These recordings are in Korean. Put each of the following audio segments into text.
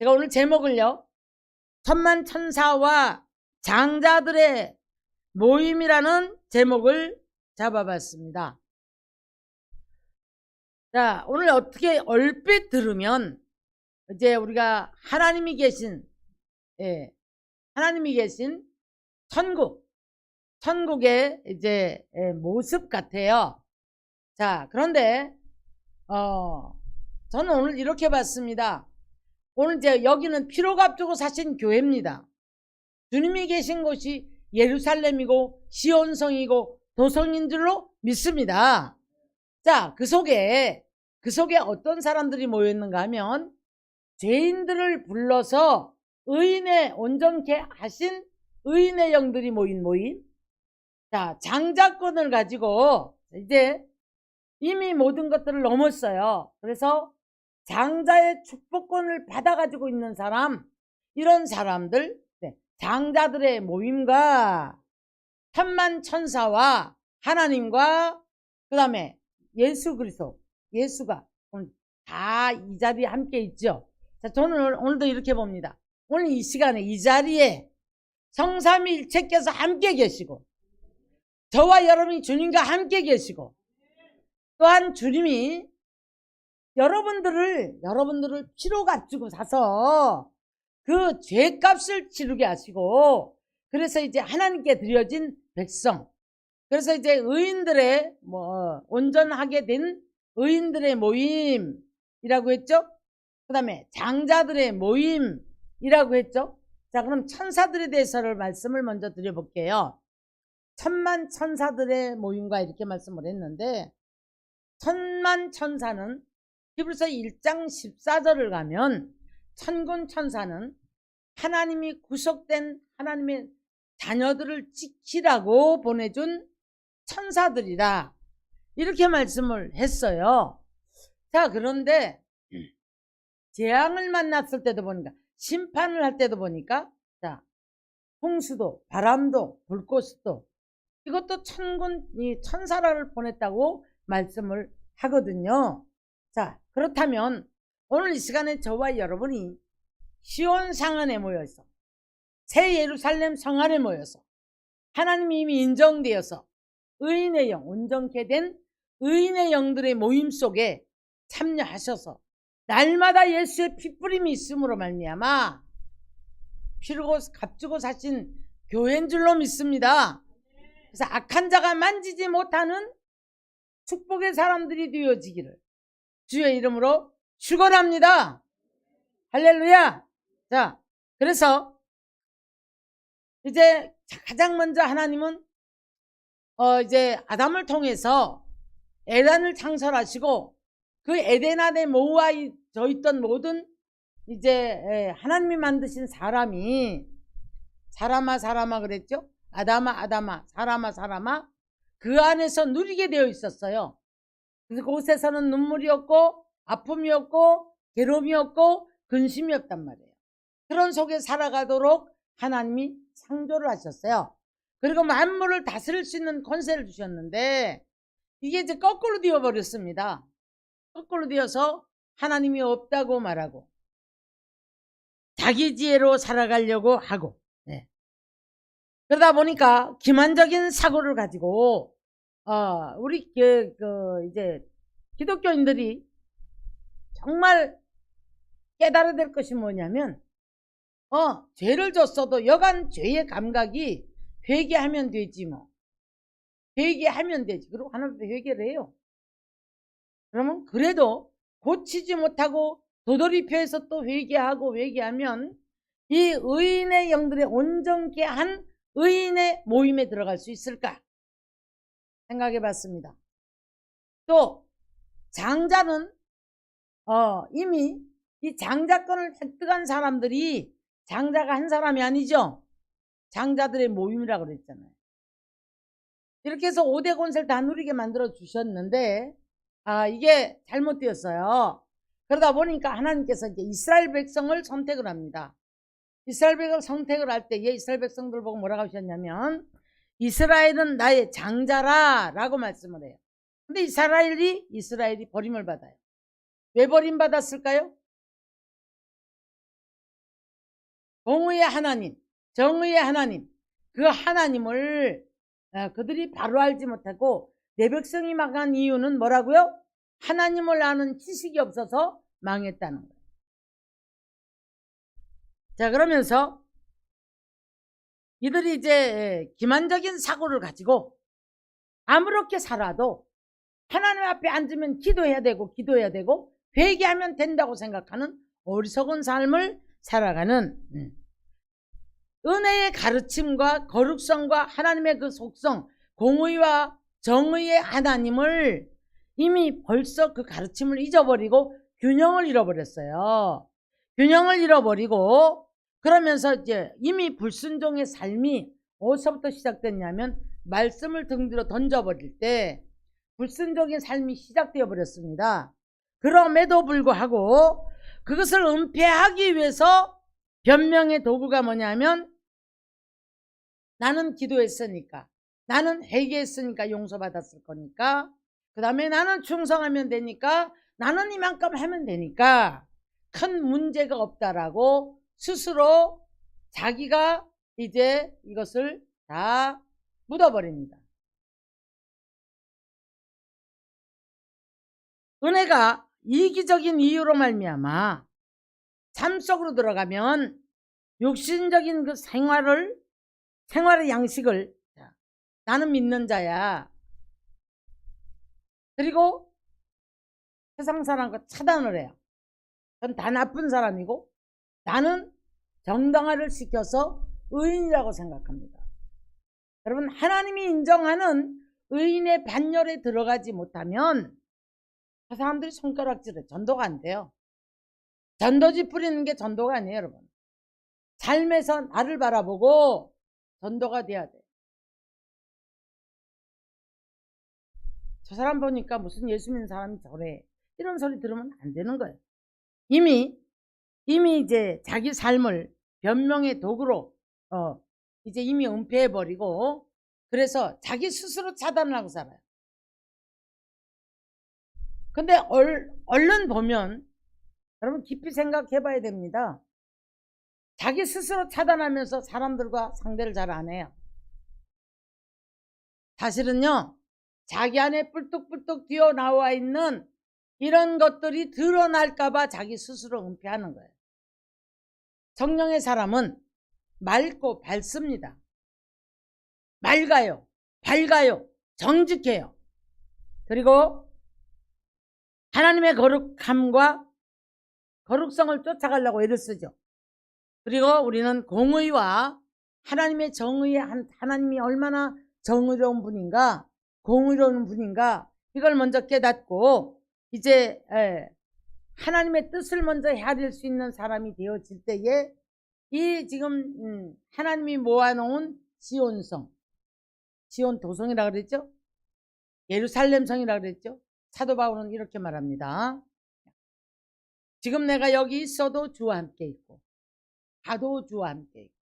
제가 오늘 제목을요, 천만천사와 장자들의 모임이라는 제목을 잡아봤습니다. 자, 오늘 어떻게 얼핏 들으면 이제 우리가 하나님이 계신 천국의 이제 모습 같아요. 자, 그런데 저는 오늘 이렇게 봤습니다. 오늘 이제 여기는 피로 값주고 사신 교회입니다. 주님이 계신 곳이 예루살렘이고 시온성이고 도성인 줄로 믿습니다. 자, 그 속에 어떤 사람들이 모였는가 하면 죄인들을 불러서 의인의 온전케 하신 의인의 영들이 모인 모임. 자, 장자권을 가지고 이제 이미 모든 것들을 넘었어요. 그래서 장자의 축복권을 받아가지고 있는 사람, 이런 사람들, 장자들의 모임과 천만천사와 하나님과 그 다음에 예수 그리스도, 예수가 다 이 자리에 함께 있죠. 자, 저는 오늘도 이렇게 봅니다. 오늘 이 시간에 이 자리에 성삼위일체께서 함께 계시고, 저와 여러분이 주님과 함께 계시고, 또한 주님이 여러분들을 피로 값주고 사서 그 죄값을 치르게 하시고, 그래서 이제 하나님께 드려진 백성, 그래서 이제 의인들의 온전하게 된 의인들의 모임이라고 했죠. 그 다음에 장자들의 모임이라고 했죠. 자, 그럼 천사들에 대해서를 말씀을 먼저 드려볼게요. 천만천사들의 모임과 이렇게 말씀을 했는데, 천만천사는 히브리서 1장 14절을 가면 천군천사는 하나님이 구속된 하나님의 자녀들을 지키라고 보내준 천사들이라, 이렇게 말씀을 했어요. 자, 그런데 재앙을 만났을 때도 보니까, 심판을 할 때도 보니까, 자, 홍수도 바람도 불꽃도 이것도 천사를 보냈다고 말씀을 하거든요. 자, 그렇다면 오늘 이 시간에 저와 여러분이 시온 상안에 모여서, 새 예루살렘 성 안에 모여서 하나님이 이미 인정되어서 의인의 영, 온전케 된 의인의 영들의 모임 속에 참여하셔서 날마다 예수의 피뿌림이 있음으로 말미암아 피로 값주고 사신 교회인 줄로 믿습니다. 그래서 악한 자가 만지지 못하는 축복의 사람들이 되어지기를 주의 이름으로 축원합니다. 할렐루야. 자, 그래서 이제 가장 먼저 하나님은 이제 아담을 통해서 에덴을 창설하시고, 그 에덴 안에 모아져 있던 모든 이제 하나님이 만드신 사람이 사람아 그랬죠. 아담아 사람아 그 안에서 누리게 되어 있었어요. 그래서 그곳에서는 눈물이 없고 아픔이 없고 괴로움이 없고 근심이 없단 말이에요. 그런 속에 살아가도록 하나님이 창조를 하셨어요. 그리고 만물을 다스릴 수 있는 권세를 주셨는데, 이게 이제 거꾸로 되어 버렸습니다. 거꾸로 되어서 하나님이 없다고 말하고 자기 지혜로 살아가려고 하고, 그러다 보니까 기만적인 사고를 가지고 우리 이제 기독교인들이 정말 깨달아야 될 것이 뭐냐면, 죄를 졌어도 여간 죄의 감각이 회개하면 되지 뭐. 회개하면 되지. 그리고 하나님도 회개를 해요. 그러면 그래도 고치지 못하고 도돌이표해서 또 회개하면 이 의인의 영들의 온전케 한 의인의 모임에 들어갈 수 있을까 생각해 봤습니다. 또 장자는 이미 이 장자권을 획득한 사람들이 장자가 한 사람이 아니죠. 장자들의 모임이라고 그랬잖아요. 이렇게 해서 5대 권세를 다 누리게 만들어 주셨는데, 이게 잘못되었어요. 그러다 보니까 하나님께서 이제 이스라엘 백성을 선택을 합니다. 이스라엘 백성을 선택을 할 때에 이스라엘 백성들 보고 뭐라고 하셨냐면, 이스라엘은 나의 장자라 라고 말씀을 해요. 근데 이스라엘이 버림을 받아요. 왜 버림받았을까요? 공의의 하나님, 정의의 하나님, 그 하나님을 그들이 바로 알지 못하고 내 백성이 망한 이유는 뭐라고요? 하나님을 아는 지식이 없어서 망했다는 거예요. 자, 그러면서 이들이 이제 기만적인 사고를 가지고 아무렇게 살아도 하나님 앞에 앉으면 기도해야 되고 회개하면 된다고 생각하는 어리석은 삶을 살아가는 은혜의 가르침과 거룩성과 하나님의 그 속성, 공의와 정의의 하나님을 이미 벌써 그 가르침을 잊어버리고 균형을 잃어버렸어요. 균형을 잃어버리고 그러면서 이제 이미 불순종의 삶이 어디서부터 시작됐냐면 말씀을 등 뒤로 던져버릴 때 불순종의 삶이 시작되어 버렸습니다. 그럼에도 불구하고 그것을 은폐하기 위해서 변명의 도구가 뭐냐면 나는 기도했으니까, 나는 회개했으니까 용서받았을 거니까, 그 다음에 나는 충성하면 되니까, 나는 이만큼 하면 되니까 큰 문제가 없다라고 스스로 자기가 이제 이것을 다 묻어버립니다. 은혜가 이기적인 이유로 말미암아 삶 속으로 들어가면 육신적인 그 생활의 양식을 나는 믿는 자야. 그리고 세상 사람과 차단을 해요. 전 다 나쁜 사람이고 나는 정당화를 시켜서 의인이라고 생각합니다. 여러분, 하나님이 인정하는 의인의 반열에 들어가지 못하면 그 사람들이 손가락질해. 전도가 안 돼요. 전도지 뿌리는 게 전도가 아니에요, 여러분. 삶에서 나를 바라보고 전도가 돼야 돼. 저 사람 보니까 무슨 예수 믿는 사람이 저래. 이런 소리 들으면 안 되는 거예요. 이미 이제 자기 삶을 변명의 도구로 이제 이미 은폐해버리고 그래서 자기 스스로 차단을 하고 살아요. 근데 얼른 보면 여러분 깊이 생각해 봐야 됩니다. 자기 스스로 차단하면서 사람들과 상대를 잘 안 해요. 사실은요, 자기 안에 뿔뚝뿔뚝 튀어나와 있는 이런 것들이 드러날까봐 자기 스스로 은폐하는 거예요. 성령의 사람은 맑고 밝습니다. 맑아요, 밝아요, 정직해요. 그리고 하나님의 거룩함과 거룩성을 쫓아가려고 애를 쓰죠. 그리고 우리는 공의와 하나님의 정의의 하나님이 얼마나 정의로운 분인가, 공의로운 분인가, 이걸 먼저 깨닫고 이제 하나님의 뜻을 먼저 헤아릴 수 있는 사람이 되어질 때에 이 지금 하나님이 모아놓은 시온성, 시온 도성이라고 그랬죠? 예루살렘성이라고 그랬죠? 사도 바울은 이렇게 말합니다. 지금 내가 여기 있어도 주와 함께 있고 가도 주와 함께 있고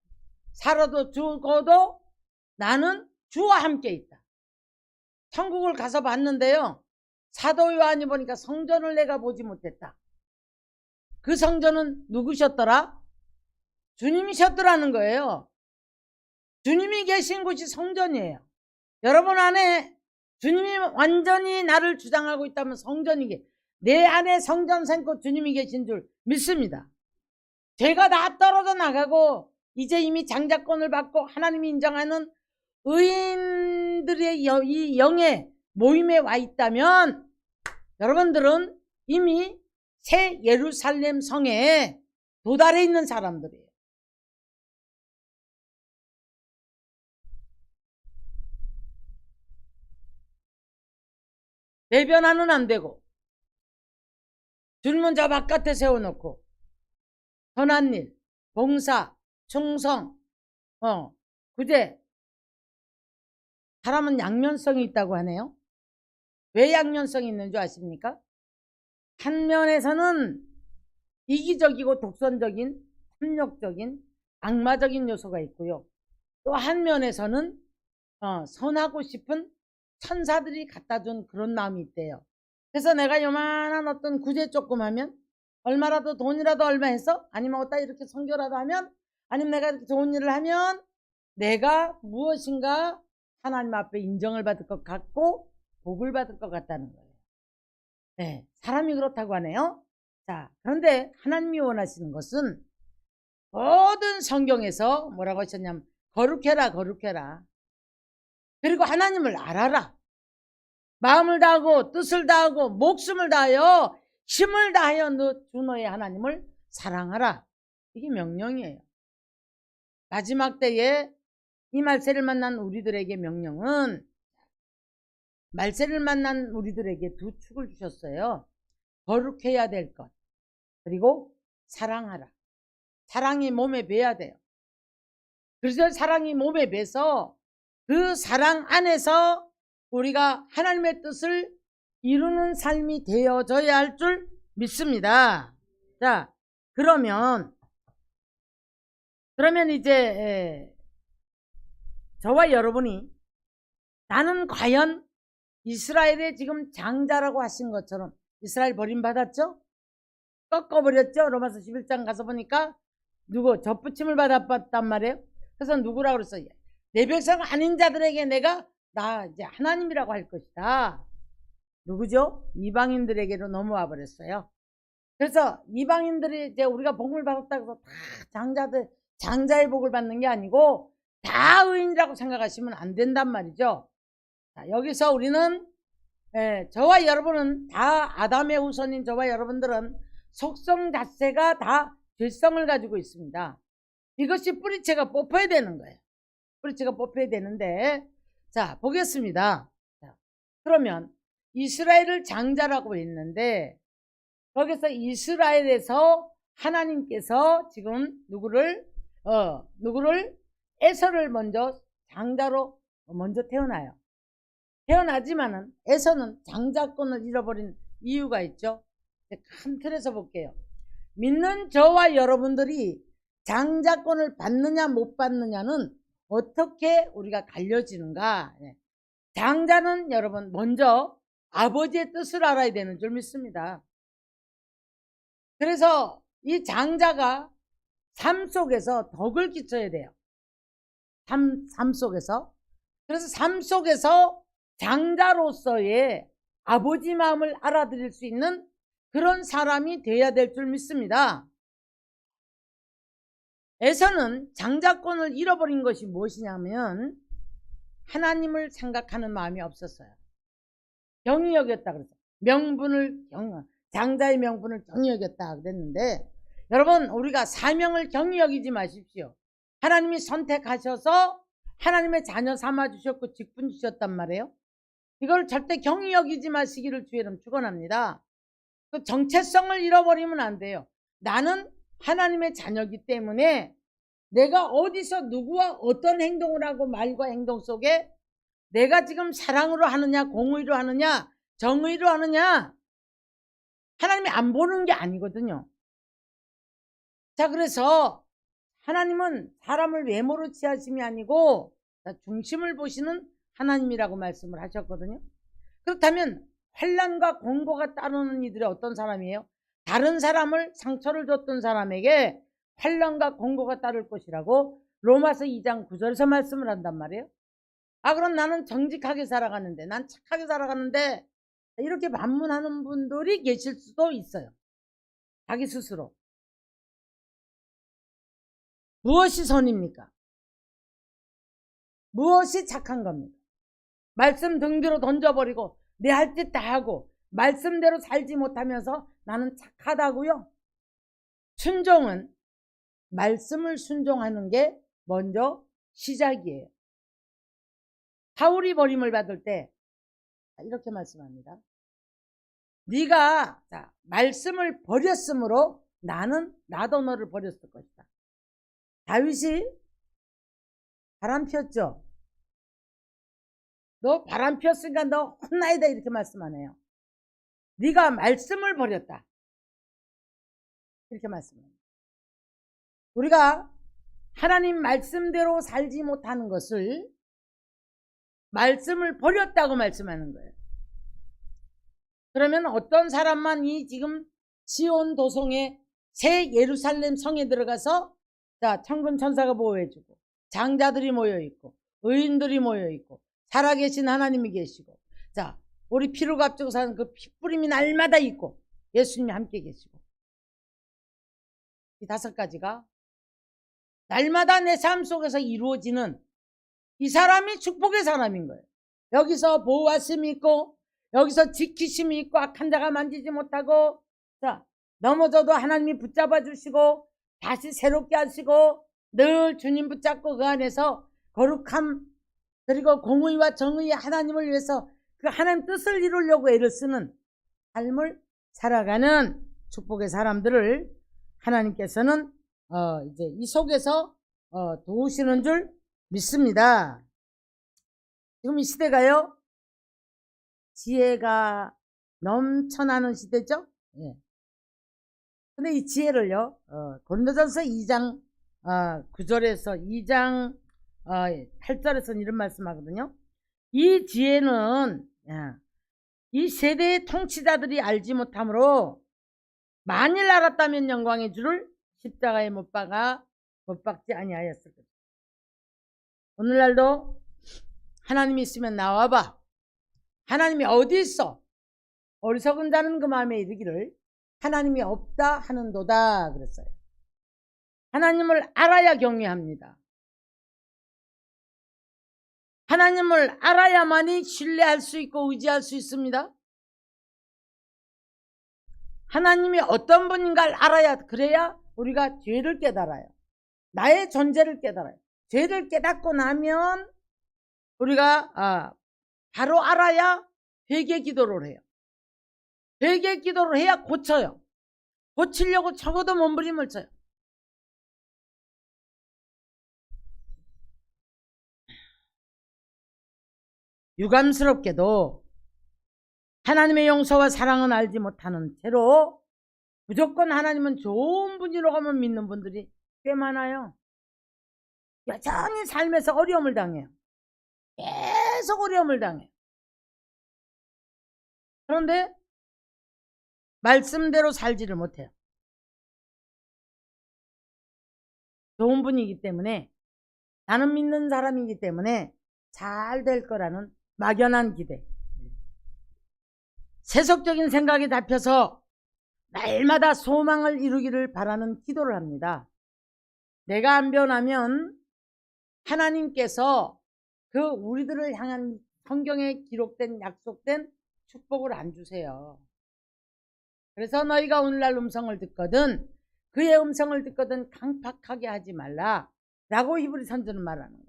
살아도 죽어도 나는 주와 함께 있다. 천국을 가서 봤는데요, 사도 요한이 보니까 성전을 내가 보지 못했다. 그 성전은 누구셨더라? 주님이셨더라는 거예요. 주님이 계신 곳이 성전이에요. 여러분 안에 주님이 완전히 나를 주장하고 있다면 성전이게, 내 안에 성전 생고 주님이 계신 줄 믿습니다. 죄가 다 떨어져 나가고 이제 이미 장자권을 받고 하나님이 인정하는 의인들의 이 영의 모임에 와 있다면 여러분들은 이미 새 예루살렘 성에 도달해 있는 사람들이에요. 내변화는 안 되고 줄문자 바깥에 세워놓고 선한 일, 봉사, 충성, 구제. 사람은 양면성이 있다고 하네요. 왜 양면성이 있는 줄 아십니까? 한 면에서는 이기적이고 독선적인, 탐욕적인, 악마적인 요소가 있고요. 또 한 면에서는 선하고 싶은 천사들이 갖다 준 그런 마음이 있대요. 그래서 내가 요만한 어떤 구제 조금 하면 얼마라도 돈이라도 얼마 해서 아니면 어디다 이렇게 선교라도 하면 아니면 내가 이렇게 좋은 일을 하면 내가 무엇인가 하나님 앞에 인정을 받을 것 같고 복을 받을 것 같다는 거예요. 네, 사람이 그렇다고 하네요. 자, 그런데 하나님이 원하시는 것은 모든 성경에서 뭐라고 하셨냐면 거룩해라 거룩해라. 그리고 하나님을 알아라. 마음을 다하고 뜻을 다하고 목숨을 다하여 힘을 다하여 주 너의 하나님을 사랑하라. 이게 명령이에요. 마지막 때에 이 말세를 만난 우리들에게 명령은 말세를 만난 우리들에게 두 축을 주셨어요. 거룩해야 될 것, 그리고 사랑하라. 사랑이 몸에 배야 돼요. 그래서 사랑이 몸에 배서 그 사랑 안에서 우리가 하나님의 뜻을 이루는 삶이 되어져야 할 줄 믿습니다. 자, 그러면 이제 저와 여러분이 나는 과연 이스라엘의 지금 장자라고 하신 것처럼 이스라엘 버림받았죠? 꺾어버렸죠? 로마서 11장 가서 보니까 누구 접붙임을 받았단 말이에요. 그래서 누구라고 그랬어요? 내 백성 아닌 자들에게 내가 나 이제 하나님이라고 할 것이다. 누구죠? 이방인들에게로 넘어와 버렸어요. 그래서 이방인들이 이제 우리가 복을 받았다고 해서 다 장자들 장자의 복을 받는 게 아니고 다 의인이라고 생각하시면 안 된단 말이죠. 자, 여기서 우리는 저와 여러분은 다 아담의 후손인 저와 여러분들은 속성 자체가 다 죄성을 가지고 있습니다. 이것이 뿌리채가 뽑혀야 되는 거예요. 뿌리채가 뽑혀야 되는데, 자, 보겠습니다. 자, 그러면 이스라엘을 장자라고 했는데 거기서 이스라엘에서 하나님께서 지금 누구를 에서를 먼저 장자로 먼저 태어나요. 태어나지만은 에서는 장자권을 잃어버린 이유가 있죠. 큰 틀에서 볼게요. 믿는 저와 여러분들이 장자권을 받느냐 못 받느냐는 어떻게 우리가 갈려지는가. 장자는 여러분 먼저 아버지의 뜻을 알아야 되는 줄 믿습니다. 그래서 이 장자가 삶 속에서 덕을 끼쳐야 돼요. 삶 속에서. 그래서 삶 속에서 장자로서의 아버지 마음을 알아들일 수 있는 그런 사람이 되어야 될 줄 믿습니다. 에서는 장자권을 잃어버린 것이 무엇이냐면 하나님을 생각하는 마음이 없었어요. 경히 여겼다 그래서 장자의 명분을 경히 여겼다 그랬는데, 여러분 우리가 사명을 경히 여기지 마십시오. 하나님이 선택하셔서 하나님의 자녀 삼아 주셨고 직분 주셨단 말이에요. 이걸 절대 경히 여기지 마시기를 주의 이름 축원합니다. 그 정체성을 잃어버리면 안 돼요. 나는 하나님의 자녀이기 때문에 내가 어디서 누구와 어떤 행동을 하고 말과 행동 속에 내가 지금 사랑으로 하느냐 공의로 하느냐 정의로 하느냐 하나님이 안 보는 게 아니거든요. 자, 그래서 하나님은 사람을 외모로 취하심이 아니고 중심을 보시는 하나님이라고 말씀을 하셨거든요. 그렇다면 환난과 공고가 따르는 이들이 어떤 사람이에요? 다른 사람을 상처를 줬던 사람에게 환난과 공고가 따를 것이라고 로마서 2장 9절에서 말씀을 한단 말이에요. 아, 그럼 나는 정직하게 살아가는데, 난 착하게 살아가는데, 이렇게 반문하는 분들이 계실 수도 있어요. 자기 스스로. 무엇이 선입니까? 무엇이 착한 겁니까? 말씀 등 뒤로 던져버리고 내 할 짓 다 하고 말씀대로 살지 못하면서 나는 착하다고요? 순종은 말씀을 순종하는 게 먼저 시작이에요. 바울이 버림을 받을 때 이렇게 말씀합니다. 네가 말씀을 버렸으므로 나도 너를 버렸을 것이다. 다윗이 바람 피웠죠. 너 바람 피웠으니까 너 혼나야 이렇게 말씀하네요. 네가 말씀을 버렸다. 이렇게 말씀합니다. 우리가 하나님 말씀대로 살지 못하는 것을 말씀을 버렸다고 말씀하는 거예요. 그러면 어떤 사람만 이 지금 시온 도성의 새 예루살렘 성에 들어가서 자, 천군 천사가 보호해주고, 장자들이 모여있고, 의인들이 모여있고, 살아계신 하나님이 계시고, 자, 우리 피를 값주고 사는 그 피뿌림이 날마다 있고, 예수님이 함께 계시고, 이 5가지가 날마다 내 삶 속에서 이루어지는 이 사람이 축복의 사람인 거예요. 여기서 보호하심이 있고, 여기서 지키심이 있고, 악한 자가 만지지 못하고, 자, 넘어져도 하나님이 붙잡아 주시고, 다시 새롭게 하시고, 늘 주님 붙잡고 그 안에서 거룩함, 그리고 공의와 정의의 하나님을 위해서 그 하나님 뜻을 이루려고 애를 쓰는 삶을 살아가는 축복의 사람들을 하나님께서는 이제 이 속에서 도우시는 줄 믿습니다. 지금 이 시대가요, 지혜가 넘쳐나는 시대죠. 예. 근데 이 지혜를요, 고린도전서 2장 9절에서 2장 8절에서는 이런 말씀하거든요. 이 지혜는 이 세대의 통치자들이 알지 못하므로 만일 알았다면 영광의 주를 십자가에 못 박지 아니하였을 것이다. 오늘날도 하나님이 있으면 나와봐. 하나님이 어디 있어? 어리석은 자는 그 마음에 이르기를 하나님이 없다 하는도다 그랬어요. 하나님을 알아야 경외합니다. 하나님을 알아야만이 신뢰할 수 있고 의지할 수 있습니다. 하나님이 어떤 분인가를 알아야, 그래야 우리가 죄를 깨달아요. 나의 존재를 깨달아요. 죄를 깨닫고 나면 우리가 바로 알아야 회개 기도를 해요. 회개 기도를 해야 고쳐요. 고치려고 적어도 몸부림을 쳐요. 유감스럽게도 하나님의 용서와 사랑은 알지 못하는 채로 무조건 하나님은 좋은 분이라고만 믿는 분들이 꽤 많아요. 여전히 삶에서 어려움을 당해요. 계속 어려움을 당해요. 그런데 말씀대로 살지를 못해요. 좋은 분이기 때문에, 나는 믿는 사람이기 때문에 잘 될 거라는 막연한 기대, 세속적인 생각이 잡혀서 날마다 소망을 이루기를 바라는 기도를 합니다. 내가 안 변하면 하나님께서 그 우리들을 향한 성경에 기록된 약속된 축복을 안 주세요. 그래서 너희가 오늘날 음성을 듣거든, 그의 음성을 듣거든 강팍하게 하지 말라 라고 히브리 선지는 말하는 거예요.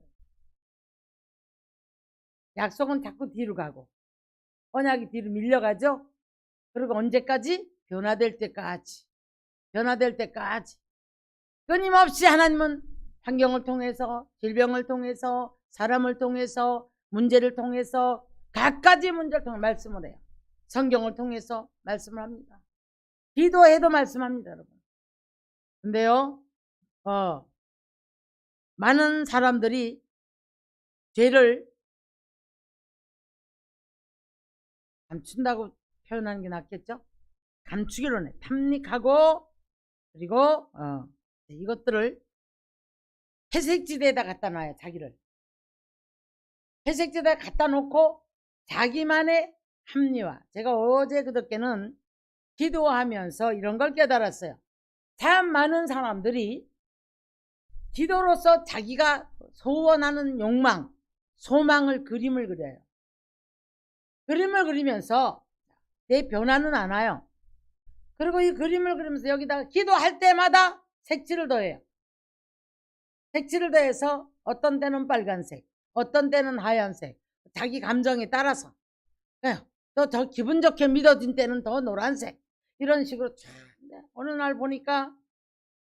약속은 자꾸 뒤로 가고 언약이 뒤로 밀려가죠. 그리고 언제까지? 변화될 때까지. 변화될 때까지. 끊임없이 하나님은 환경을 통해서, 질병을 통해서, 사람을 통해서, 문제를 통해서, 갖가지 문제를 통해 말씀을 해요. 성경을 통해서 말씀을 합니다. 기도해도 말씀합니다, 여러분. 근데요, 많은 사람들이 죄를 감춘다고 표현하는 게 낫겠죠? 감추기로 해. 탐닉하고, 그리고 이것들을 회색지대에다 갖다 놔요. 자기를 회색지대에 갖다 놓고 자기만의 합리화. 제가 어제 그저께는 기도하면서 이런 걸 깨달았어요. 참 많은 사람들이 기도로서 자기가 소원하는 욕망, 소망을 그림을 그려요. 그림을 그리면서 내 변화는 안 와요. 그리고 이 그림을 그리면서 여기다가 기도할 때마다 색칠을 더해요. 색칠을 더해서 어떤 때는 빨간색, 어떤 때는 하얀색, 자기 감정에 따라서, 또 더 기분 좋게 믿어진 때는 더 노란색, 이런 식으로 참, 어느 날 보니까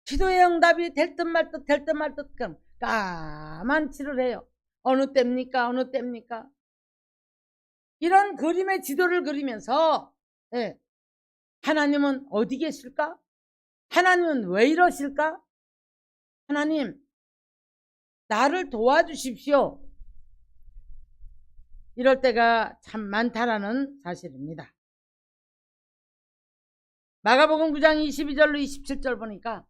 기도의 응답이 될 듯 말 듯, 될 듯 말 듯, 까만 칠을 해요. 어느 때입니까? 어느 때입니까? 이런 그림의 지도를 그리면서 하나님은 어디 계실까? 하나님은 왜 이러실까? 하나님, 나를 도와주십시오. 이럴 때가 참 많다라는 사실입니다. 마가복음 9장 22절로 27절 보니까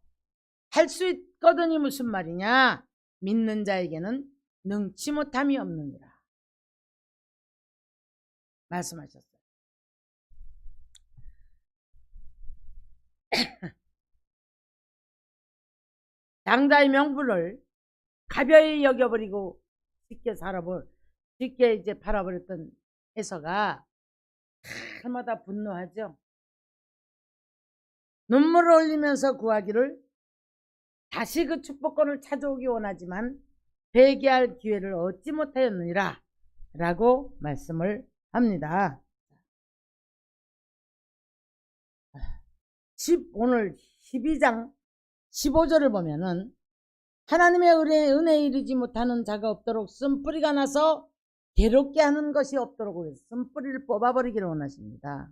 할 수 있거든이 무슨 말이냐? 믿는 자에게는 능치 못함이 없느니라 말씀하셨어요. 장자의 명분을 가벼이 여겨버리고 쉽게 이제 팔아버렸던 에서가 날마다 분노하죠. 눈물을 흘리면서 구하기를 다시 그 축복권을 찾아오기 원하지만 회개할 기회를 얻지 못하였느니라 라고 말씀을 합니다. 오늘 12장 15절을 보면은 하나님의 은혜에 이르지 못하는 자가 없도록 쓴뿌리가 나서 괴롭게 하는 것이 없도록 해서 쓴뿌리를 뽑아버리기를 원하십니다.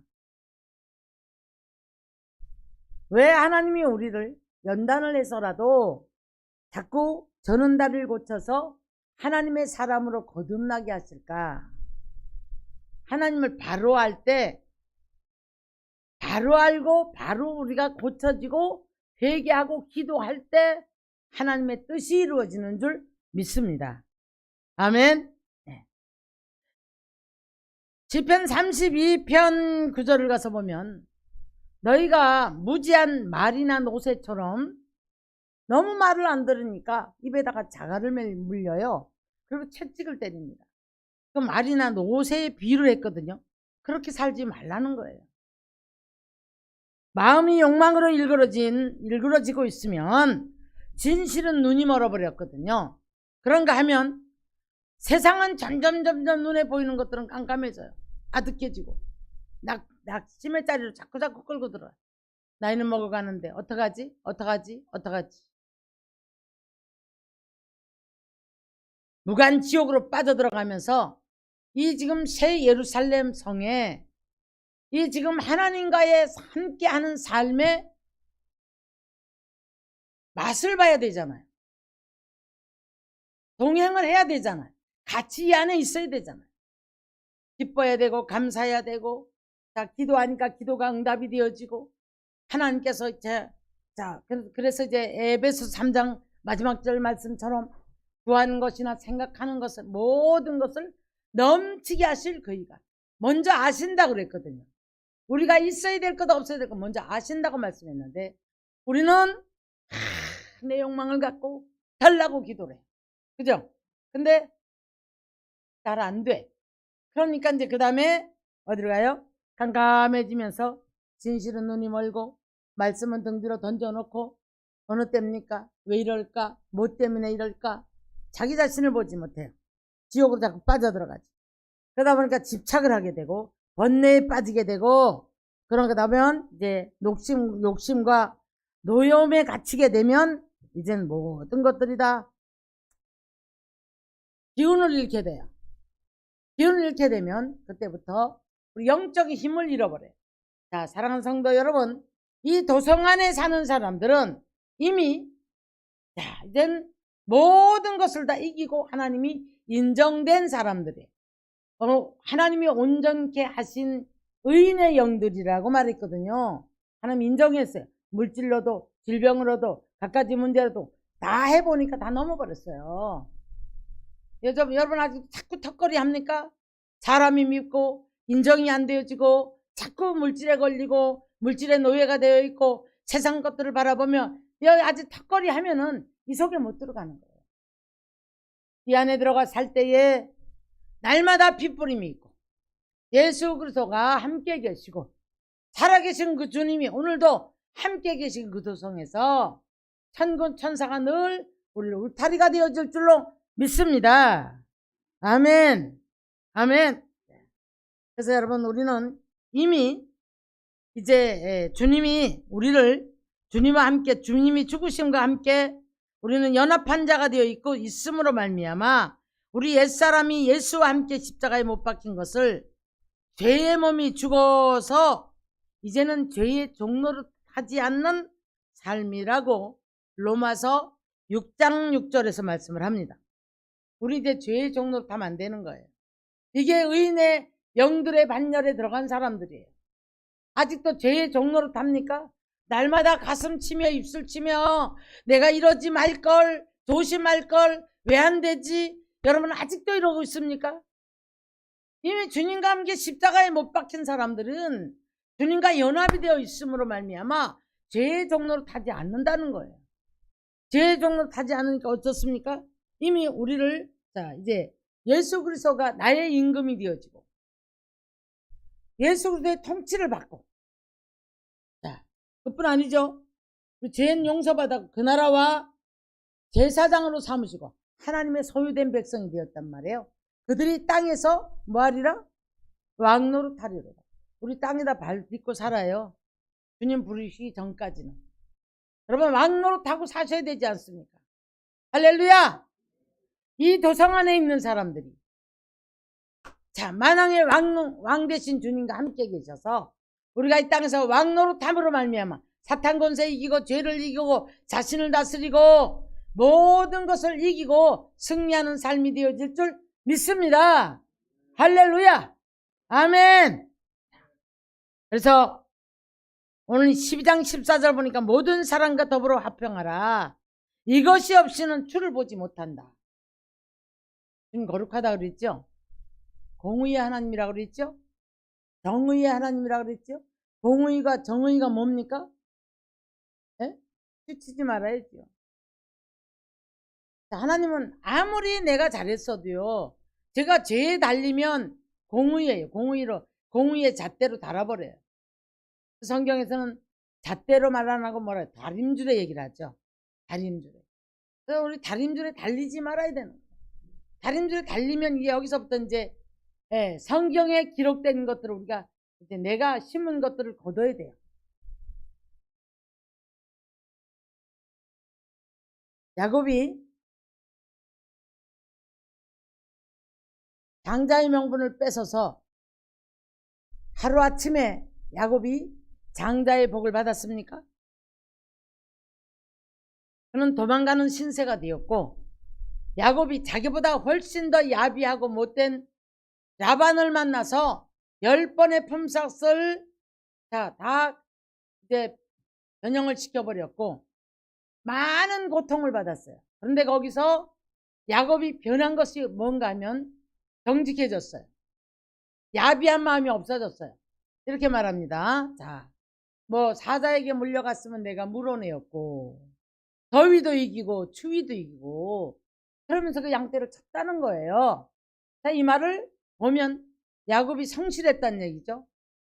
왜 하나님이 우리를 연단을 해서라도 자꾸 저는 다리를 고쳐서 하나님의 사람으로 거듭나게 하실까? 하나님을 바로 알 때 바로 알고 바로 우리가 고쳐지고 회개하고 기도할 때 하나님의 뜻이 이루어지는 줄 믿습니다. 아멘. 네. 시편 32편 9절을 가서 보면 너희가 무지한 말이나 노새처럼 너무 말을 안 들으니까 입에다가 자갈을 물려요. 그리고 채찍을 때립니다. 그 말이나 노새에 비유를 했거든요. 그렇게 살지 말라는 거예요. 마음이 욕망으로 일그러지고 있으면 진실은 눈이 멀어버렸거든요. 그런가 하면 세상은 점점 눈에 보이는 것들은 깜깜해져요. 아득해지고 낙심의 자리로 자꾸 끌고 들어요. 나이는 먹어가는데 어떡하지? 무간지옥으로 빠져들어가면서 이 지금 새 예루살렘 성에 이 지금 하나님과의 함께하는 삶의 맛을 봐야 되잖아요. 동행을 해야 되잖아요. 같이 이 안에 있어야 되잖아요. 기뻐야 되고 감사해야 되고 자 기도하니까 기도가 응답이 되어지고 하나님께서 그래서 이제 에베소 3장 마지막 절 말씀처럼 구하는 것이나 생각하는 것을 모든 것을 넘치게 하실 그이가 먼저 아신다고 그랬거든요. 우리가 있어야 될 것 없어야 될 것 먼저 아신다고 말씀했는데 우리는 내 욕망을 갖고 달라고 기도를 해. 그죠? 근데 잘 안 돼. 그러니까 이제 그 다음에 어디로 가요? 깜깜해지면서 진실은 눈이 멀고 말씀은 등 뒤로 던져놓고 어느 때입니까? 왜 이럴까? 뭐 때문에 이럴까? 자기 자신을 보지 못해요. 지옥으로 자꾸 빠져들어가지. 그러다 보니까 집착을 하게 되고 번뇌에 빠지게 되고 그러다 보면 이제 욕심과 노여움에 갇히게 되면 이제는 모든 것들이 다 기운을 잃게 돼요. 기운을 잃게 되면 그때부터 우리 영적인 힘을 잃어버려요. 자, 사랑하는 성도 여러분, 이 도성 안에 사는 사람들은 이미 이젠 모든 것을 다 이기고 하나님이 인정된 사람들이에요. 하나님이 온전케 하신 의인의 영들이라고 말했거든요. 하나님 인정했어요. 물질로도 질병으로도 갖가지 문제로도 다 해보니까 다 넘어버렸어요. 여러분 아직 자꾸 턱걸이 합니까? 사람이 밉고 인정이 안 되어지고 자꾸 물질에 걸리고 물질의 노예가 되어 있고 세상 것들을 바라보며 아직 턱걸이 하면은 이 속에 못 들어가는 거예요. 이 안에 들어가 살 때에 날마다 핏부림이 있고 예수 그리스도가 함께 계시고 살아계신 그 주님이 오늘도 함께 계신 그 도성에서 천군 천사가 늘 우리를 울타리가 되어줄 줄로 믿습니다. 아멘. 아멘. 그래서 여러분 우리는 이미 이제 주님이 우리를 주님과 함께 주님이 죽으심과 함께 우리는 연합한 자가 되어 있고 있음으로 말미암아 우리 옛사람이 예수와 함께 십자가에 못 박힌 것을 죄의 몸이 죽어서 이제는 죄의 종로를 하지 않는 삶이라고 로마서 6장 6절에서 말씀을 합니다. 우리 이제 죄의 종로를 하면 안 되는 거예요. 이게 의인의 영들의 반열에 들어간 사람들이에요. 아직도 죄의 종로를 합니까? 날마다 가슴 치며 입술 치며 내가 이러지 말걸, 조심할걸, 왜 안 되지? 여러분 아직도 이러고 있습니까? 이미 주님과 함께 십자가에 못 박힌 사람들은 주님과 연합이 되어 있음으로 말미암아 죄의 종로로 타지 않는다는 거예요. 죄의 종로로 타지 않으니까 어떻습니까? 이미 우리를 이제 예수 그리스도가 나의 임금이 되어지고 예수 그리스도의 통치를 받고 그뿐 아니죠. 죄는 용서받았고 그 나라와 제사장으로 삼으시고 하나님의 소유된 백성이 되었단 말이에요. 그들이 땅에서 뭐하리라? 왕노릇 하리라. 우리 땅에다 발 딛고 살아요. 주님 부르시기 전까지는. 여러분 왕노릇 하고 사셔야 되지 않습니까? 할렐루야. 이 도성 안에 있는 사람들이 만왕의 왕 되신 주님과 함께 계셔서 우리가 이 땅에서 왕노릇함으로 말미암아 사탄 권세 이기고 죄를 이기고 자신을 다스리고 모든 것을 이기고 승리하는 삶이 되어질 줄 믿습니다. 할렐루야. 아멘. 그래서 오늘 12장 14절 보니까 모든 사람과 더불어 화평하라. 이것이 없이는 주를 보지 못한다. 거룩하다 그랬죠. 공의의 하나님이라고 그랬죠. 정의의 하나님이라고 그랬죠. 공의가 정의가 뭡니까? 네? 치지 말아야죠. 하나님은 아무리 내가 잘했어도요, 제가 죄에 달리면 공의예요. 공의의 잣대로 달아버려요. 성경에서는 잣대로 말 안 하고 뭐라 다림줄에 얘기를 하죠. 다림줄에. 그래서 우리 다림줄에 달리지 말아야 되는 거예요. 다림줄에 달리면 이게 여기서부터 이제 성경에 기록된 것들을 우리가 이제 내가 심은 것들을 거둬야 돼요. 야곱이 장자의 명분을 뺏어서 하루아침에 야곱이 장자의 복을 받았습니까? 그는 도망가는 신세가 되었고 야곱이 자기보다 훨씬 더 야비하고 못된 라반을 만나서 10번의 품삯을 다 이제 변형을 시켜버렸고 많은 고통을 받았어요. 그런데 거기서 야곱이 변한 것이 뭔가 하면 정직해졌어요. 야비한 마음이 없어졌어요. 이렇게 말합니다. 사자에게 물려갔으면 내가 물어내었고 더위도 이기고 추위도 이기고 그러면서 그 양떼를 쳤다는 거예요. 이 말을 보면 야곱이 성실했다는 얘기죠.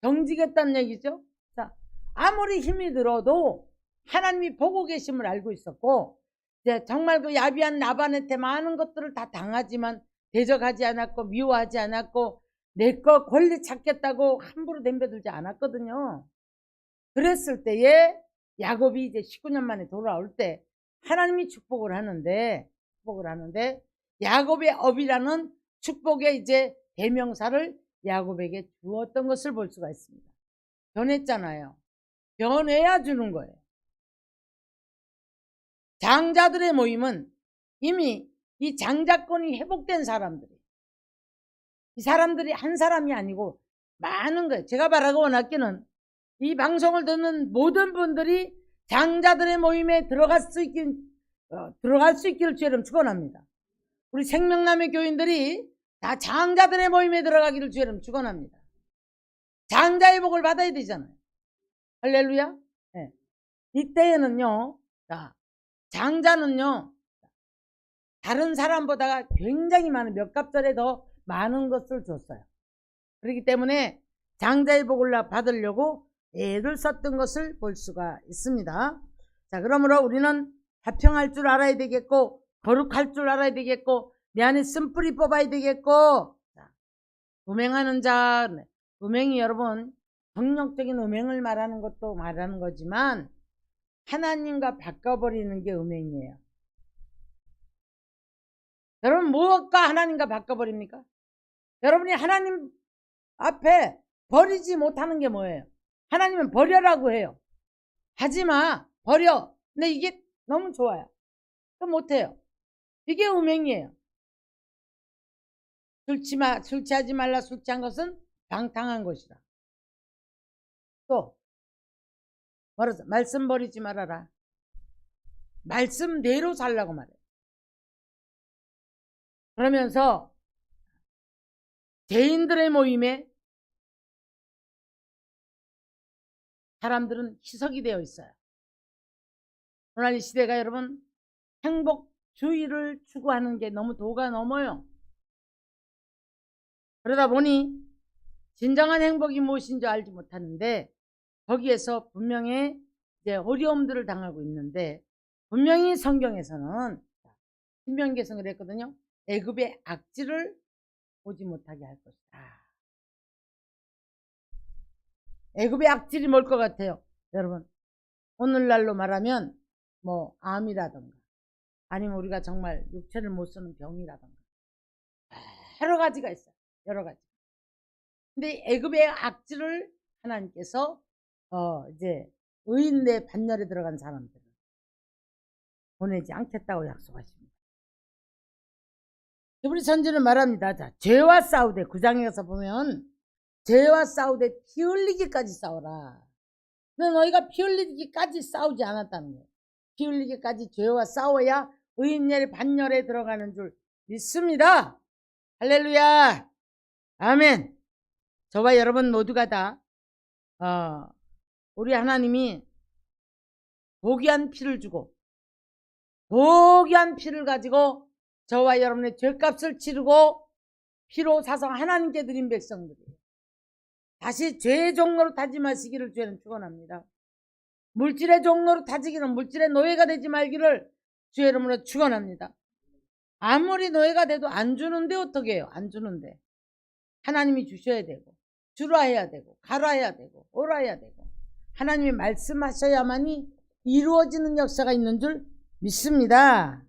정직했다는 얘기죠. 아무리 힘이 들어도 하나님이 보고 계심을 알고 있었고 정말 그 야비한 라반한테 많은 것들을 다 당하지만 대적하지 않았고 미워하지 않았고 내 거 권리 찾겠다고 함부로 덤벼들지 않았거든요. 그랬을 때에 야곱이 이제 19년 만에 돌아올 때 하나님이 축복을 하는데 야곱의 업이라는 축복의 이제 대명사를 야곱에게 주었던 것을 볼 수가 있습니다. 변했잖아요. 변해야 주는 거예요. 장자들의 모임은 이미 이 장자권이 회복된 사람들이, 이 사람들이 한 사람이 아니고 많은 거예요. 제가 바라고 원하기는 이 방송을 듣는 모든 분들이 장자들의 모임에 들어갈 수 있기를 주의 이름 축원합니다. 우리 생명남의 교인들이 다 장자들의 모임에 들어가기를 주의 이름 축원합니다. 장자의 복을 받아야 되잖아요. 할렐루야. 네. 이때에는요, 장자는요 다른 사람보다가 굉장히 많은 몇 갑절에 더 많은 것을 줬어요. 그렇기 때문에 장자의 복을 받으려고 애를 썼던 것을 볼 수가 있습니다. 그러므로 우리는 화평할 줄 알아야 되겠고 거룩할 줄 알아야 되겠고 내 안에 쓴뿌리 뽑아야 되겠고 음행하는 자, 음행이 여러분 정력적인 음행을 말하는 것도 말하는 거지만 하나님과 바꿔버리는 게 음행이에요. 여러분 무엇과 하나님과 바꿔버립니까? 여러분이 하나님 앞에 버리지 못하는 게 뭐예요? 하나님은 버려라고 해요. 하지마, 버려. 근데 이게 너무 좋아요. 그럼 못해요. 이게 음행이에요. 술 취하지 말라. 술 취한 것은 방탕한 것이다. 또 말하자. 말씀 버리지 말아라. 말씀대로 살라고 말해. 그러면서 죄인들의 모임에 사람들은 희석이 되어 있어요. 오늘 이 시대가 여러분 행복주의를 추구하는 게 너무 도가 넘어요. 그러다 보니 진정한 행복이 무엇인지 알지 못하는데 거기에서 분명히 이제 어려움들을 당하고 있는데 분명히 성경에서는 신명기에서 그랬거든요. 애굽의 악질을 보지 못하게 할 것이다. 애굽의 악질이 뭘 것 같아요? 여러분 오늘날로 말하면 뭐 암이라든가 아니면 우리가 정말 육체를 못 쓰는 병이라든가 여러 가지가 있어요. 여러 가지. 근데 애굽의 악질을 하나님께서 이제 의인의 반열에 들어간 사람들을 보내지 않겠다고 약속하십니다. 우리 선지는 말합니다. 자, 죄와 싸우되 9장에 가서 보면 죄와 싸우되 피 흘리기까지 싸워라. 근데 너희가 피 흘리기까지 싸우지 않았다는 거예요. 피 흘리기까지 죄와 싸워야 의인의 반열에 들어가는 줄 믿습니다. 할렐루야. 아멘. 저와 여러분 모두가 다 우리 하나님이 고귀한 피를 주고 고귀한 피를 가지고 저와 여러분의 죄값을 치르고 피로 사서 하나님께 드린 백성들이에요. 다시 죄의 종로로 타지 마시기를 주에는 축원합니다. 물질의 종로로 타지기는 물질의 노예가 되지 말기를 주의 이름으로 축원합니다. 아무리 노예가 돼도 안 주는데 어떻게 해요? 안 주는데 하나님이 주셔야 되고 주라 해야 되고 가라 해야 되고 오라 해야 되고 하나님이 말씀하셔야만이 이루어지는 역사가 있는 줄 믿습니다.